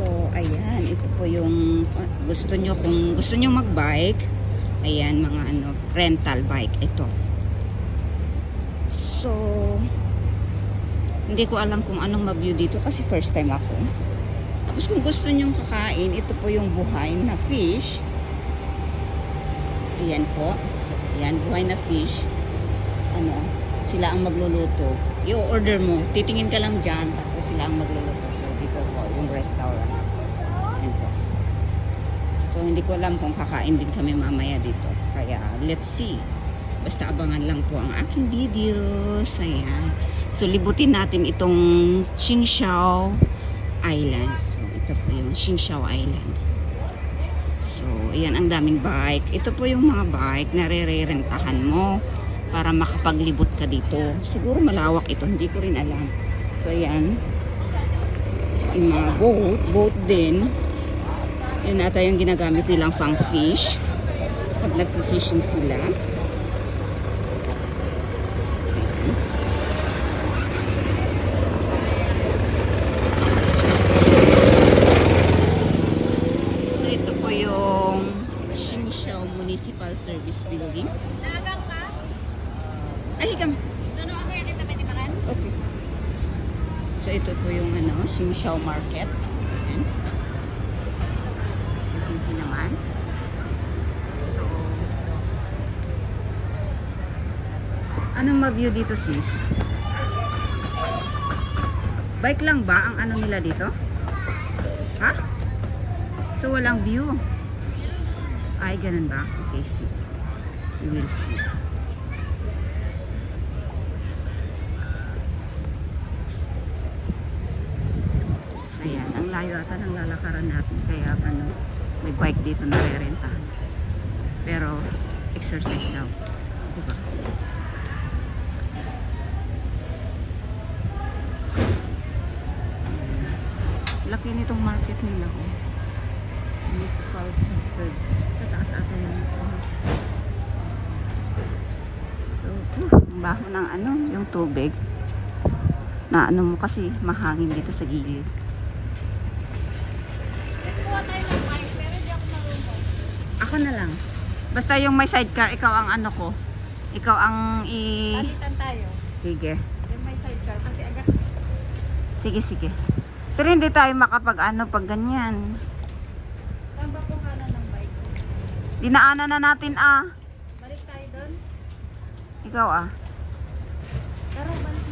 So, ayan, ito po yung gusto nyo, kung gusto nyo mag-bike, ayan, mga ano, rental bike, ito. So, hindi ko alam kung anong ma-view dito kasi first time ako. Tapos kung gusto nyo kakain, ito po yung buhay na fish. Ayan po. Ayan, buhay na fish. Ano, sila ang magluluto. I-order mo, titingin ka lang dyan, tapos sila ang magluluto. So, dito po, yung restaurant. Ayan po. So, hindi ko alam kung kakain din kami mamaya dito. Kaya, let's see. Basta abangan lang po ang aking videos. Ayan. So, libutin natin itong Qingxiao Island. So, ito po yung Qingxiao Island. So, ayan, ang daming bike. Ito po yung mga bike na re-rentahan mo para makapaglibot ka dito. Siguro malawak ito. Hindi ko rin alam. So, ayan. Yung mga boat din. Yun ata yung ginagamit nilang pang fish. Pag nag-fishing sila. So, ito po yung Qingxiao Municipal Service Building. Naagang ka? Ay, higam. Saan ako yan? Ito pwede makan? Okay. So, ito po yung ano, Qingxiao Market. Ayan. As you can see naman. So, anong ma-view dito, sis? Bike lang ba ang ano nila dito? Ha? So, walang view? Ay, ganun ba? Okay, see. We will see. Ayan, ang layo ata ng lalakaran natin. Kaya ano, may bike dito na re-rentahan. Pero, exercise daw. Diba? Laki nitong market nila. Oh. Municipal service. Sa taas ata yun. So, ang baho ng ano, yung tubig. Na ano mo kasi mahangin dito sa gilid. Kuha tayo ng bike, pero hindi ako marunong. Ako na lang. Basta yung may sidecar, ikaw ang ano ko. Ikaw ang Palitan tayo. Sige. Then may sidecar kasi agad. Sige, sige. Pero hindi tayo makapag ano pag ganyan. Saan ba kuhanan ng bike? Dinaanan na natin ah. Balik tayo doon. Ikaw ah. Pero balik